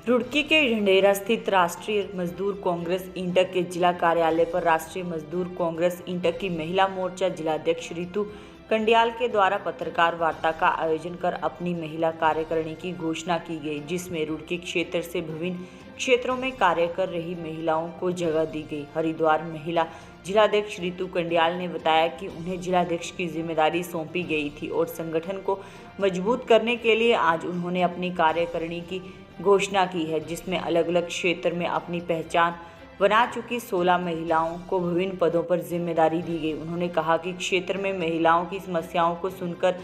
रुड़की के ढंढेरा स्थित राष्ट्रीय मजदूर कांग्रेस इंटक के जिला कार्यालय पर राष्ट्रीय मजदूर कांग्रेस इंटक की महिला मोर्चा जिलाध्यक्ष रितु कंडियाल के द्वारा पत्रकार वार्ता का आयोजन कर अपनी महिला कार्यकारिणी की घोषणा की गई, जिसमें रुड़की क्षेत्र से विभिन्न क्षेत्रों में कार्य कर रही महिलाओं को जगह दी गई। हरिद्वार महिला जिलाध्यक्ष रितु कंडियाल ने बताया कि उन्हें जिलाध्यक्ष की जिम्मेदारी सौंपी गई थी और संगठन को मजबूत करने के लिए आज उन्होंने अपनी कार्यकारिणी की घोषणा की है, जिसमें अलग अलग क्षेत्र में अपनी पहचान बना चुकी 16 महिलाओं को विभिन्न पदों पर जिम्मेदारी दी गई। उन्होंने कहा कि क्षेत्र में महिलाओं की समस्याओं को सुनकर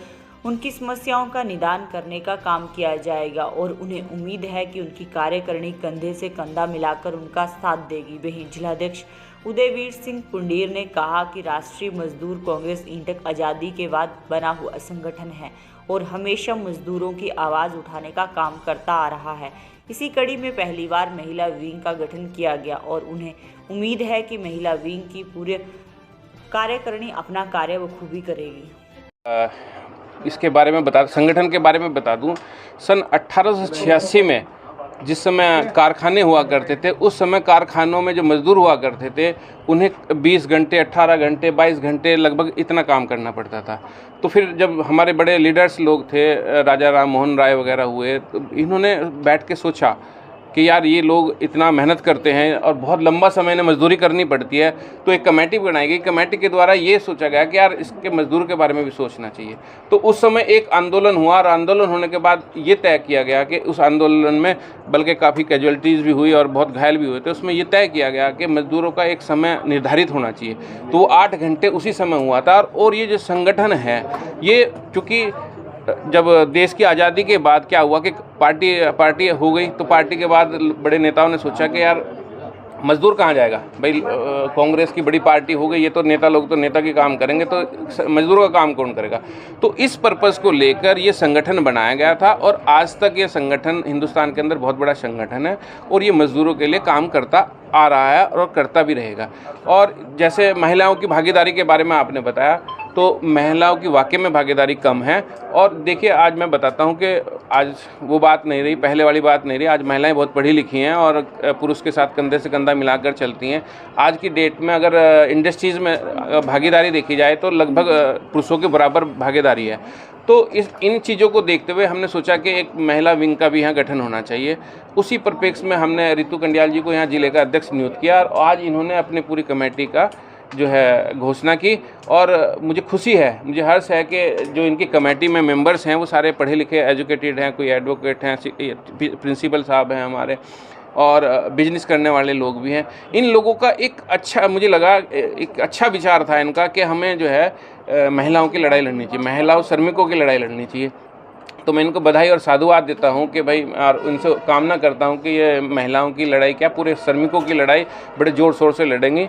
उनकी समस्याओं का निदान करने का काम किया जाएगा और उन्हें उम्मीद है कि उनकी कार्यकारिणी कंधे से कंधा मिलाकर उनका साथ देगी। वहीं जिलाध्यक्ष उदयवीर सिंह पुंडीर ने कहा कि राष्ट्रीय मजदूर कांग्रेस इंटक आज़ादी के बाद बना हुआ संगठन है और हमेशा मजदूरों की आवाज़ उठाने का काम करता आ रहा है। इसी कड़ी में पहली बार महिला विंग का गठन किया गया और उन्हें उम्मीद है कि महिला विंग की पूरे कार्यकारिणी अपना कार्य बखूबी करेगी। इसके बारे में संगठन के बारे में बता दूं, सन 1886 में जिस समय कारखाने हुआ करते थे, उस समय कारखानों में जो मजदूर हुआ करते थे उन्हें 20 घंटे, 18 घंटे, 22 घंटे लगभग इतना काम करना पड़ता था। तो फिर जब हमारे बड़े लीडर्स लोग थे, राजा राम मोहन राय वगैरह हुए, तो इन्होंने बैठ के सोचा कि यार ये लोग इतना मेहनत करते हैं और बहुत लंबा समय में मजदूरी करनी पड़ती है, तो एक कमेटी बनाई गई। कमेटी के द्वारा ये सोचा गया कि यार इसके मजदूर के बारे में भी सोचना चाहिए। तो उस समय एक आंदोलन हुआ और आंदोलन होने के बाद ये तय किया गया कि उस आंदोलन में बल्कि काफ़ी कैजुअलिटीज़ भी हुई और बहुत घायल भी हुए थे। उसमें ये तय किया गया कि मजदूरों का एक समय निर्धारित होना चाहिए, तो वो 8 घंटे उसी समय हुआ था। और ये जो संगठन है, ये चूँकि जब देश की आज़ादी के बाद क्या हुआ कि पार्टी हो गई, तो पार्टी के बाद बड़े नेताओं ने सोचा कि यार मजदूर कहाँ जाएगा भाई, कांग्रेस की बड़ी पार्टी हो गई, ये तो नेता लोग तो नेता के काम करेंगे, तो मजदूरों का काम कौन करेगा। तो इस पर्पज़ को लेकर ये संगठन बनाया गया था और आज तक ये संगठन हिंदुस्तान के अंदर बहुत बड़ा संगठन है और ये मजदूरों के लिए काम करता आ रहा है और करता भी रहेगा। और जैसे महिलाओं की भागीदारी के बारे में आपने बताया, तो महिलाओं की वाकई में भागीदारी कम है। और देखिए, आज मैं बताता हूं कि आज वो बात नहीं रही, पहले वाली बात नहीं रही। आज महिलाएं बहुत पढ़ी लिखी हैं और पुरुष के साथ कंधे से कंधा मिलाकर चलती हैं। आज की डेट में अगर इंडस्ट्रीज़ में भागीदारी देखी जाए तो लगभग पुरुषों के बराबर भागीदारी है। तो इन चीज़ों को देखते हुए हमने सोचा कि एक महिला विंग का भी यहाँ गठन होना चाहिए। उसी परिप्रेक्ष्य में हमने रितु कंडियाल जी को यहाँ जिले का अध्यक्ष नियुक्त किया और आज इन्होंने अपनी पूरी कमेटी का जो है घोषणा की। और मुझे खुशी है, मुझे हर्ष है कि जो इनकी कमेटी में मेंबर्स हैं वो सारे पढ़े लिखे एजुकेटेड हैं, कोई एडवोकेट हैं, प्रिंसिपल साहब हैं हमारे, और बिजनेस करने वाले लोग भी हैं। इन लोगों का एक अच्छा, मुझे लगा एक अच्छा विचार था इनका कि हमें जो है महिलाओं की लड़ाई लड़नी चाहिए, महिलाओं श्रमिकों की लड़ाई लड़नी चाहिए। तो मैं इनको बधाई और साधुवाद देता हूं कि भाई, और उनसे कामना करता हूं कि ये महिलाओं की लड़ाई क्या, पूरे श्रमिकों की लड़ाई बड़े ज़ोर शोर से लड़ेंगी।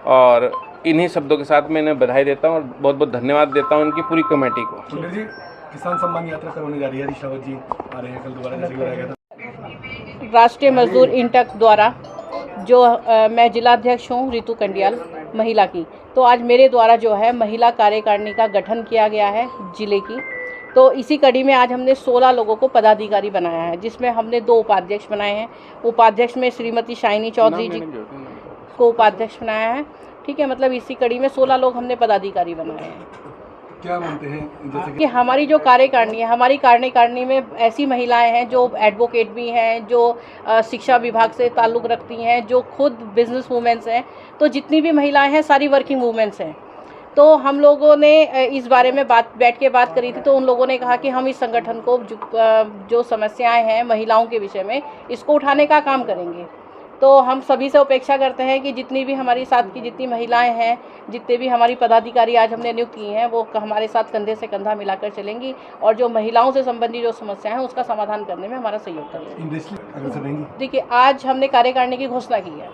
और इन्हीं शब्दों के साथ मैं इन्हें बधाई देता हूं और बहुत बहुत धन्यवाद देता हूं इनकी पूरी कमेटी को। जी, किसान सम्मान यात्रा कब होने जा रही है? ऋषावत जी आ रहे हैं कल दोबारा, जैसे बताया गया था। राष्ट्रीय मजदूर इंटक द्वारा जो मैं जिलाध्यक्ष हूँ रितु कंडियाल महिला की, तो आज मेरे द्वारा जो है महिला कार्यकारिणी का गठन किया गया है जिले की। तो इसी कड़ी में आज हमने 16 लोगों को पदाधिकारी बनाया है, जिसमें हमने 2 उपाध्यक्ष बनाए हैं। उपाध्यक्ष में श्रीमती शाइनी चौधरी जी को उपाध्यक्ष बनाया है। ठीक है, मतलब इसी कड़ी में 16 लोग हमने पदाधिकारी बनाए हैं। क्या मानते हैं जैसे कि हमारी जो कार्यकारिणी है, हमारी कार्यकारिणी में ऐसी महिलाएं हैं जो एडवोकेट भी हैं, जो शिक्षा विभाग से ताल्लुक़ रखती हैं, जो खुद बिजनेस वूमेंस हैं। तो जितनी भी महिलाएं हैं सारी वर्किंग वूमेंस हैं। तो हम लोगों ने इस बारे में बैठ के बात करी थी, तो उन लोगों ने कहा कि हम इस संगठन को जो समस्याएं हैं महिलाओं के विषय में, इसको उठाने का काम करेंगे। तो हम सभी से अपेक्षा करते हैं कि जितनी भी हमारी साथ की जितनी महिलाएं हैं, जितने भी हमारी पदाधिकारी आज हमने नियुक्त किए हैं, वो हमारे साथ कंधे से कंधा मिलाकर चलेंगी और जो महिलाओं से संबंधित जो समस्याएं हैं उसका समाधान करने में हमारा सहयोग करेंगे। देखिए, आज हमने कार्यकारिणी की घोषणा की है।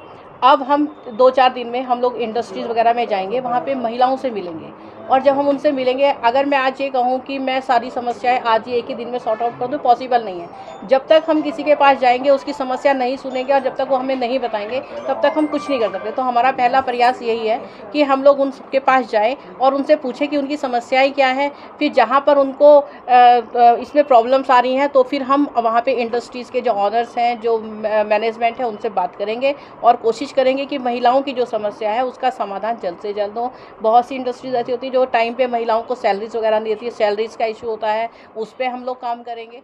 अब हम 2-4 दिन में हम लोग इंडस्ट्रीज़ वगैरह में जाएंगे, वहाँ पे महिलाओं से मिलेंगे, और जब हम उनसे मिलेंगे, अगर मैं आज ये कहूँ कि मैं सारी समस्याएं आज ही एक ही दिन में सॉर्ट आउट कर दूँ, पॉसिबल नहीं है। जब तक हम किसी के पास जाएंगे, उसकी समस्या नहीं सुनेंगे और जब तक वो हमें नहीं बताएंगे, तब तक हम कुछ नहीं कर सकते। तो हमारा पहला प्रयास यही है कि हम लोग उनके पास जाएं और उनसे पूछें कि उनकी समस्याएं क्या हैं। फिर जहाँ पर उनको इसमें प्रॉब्लम्स आ रही हैं, तो फिर हम वहाँ पे इंडस्ट्रीज़ के जो ऑनर्स हैं, जो मैनेजमेंट है, उनसे बात करेंगे और कोशिश करेंगे कि महिलाओं की जो समस्या है उसका समाधान जल्द से जल्द हो। बहुत सी इंडस्ट्रीज ऐसी होती है जो टाइम पे महिलाओं को सैलरीज वगैरह नहीं देती है, सैलरीज का इशू होता है, उस पर हम लोग काम करेंगे।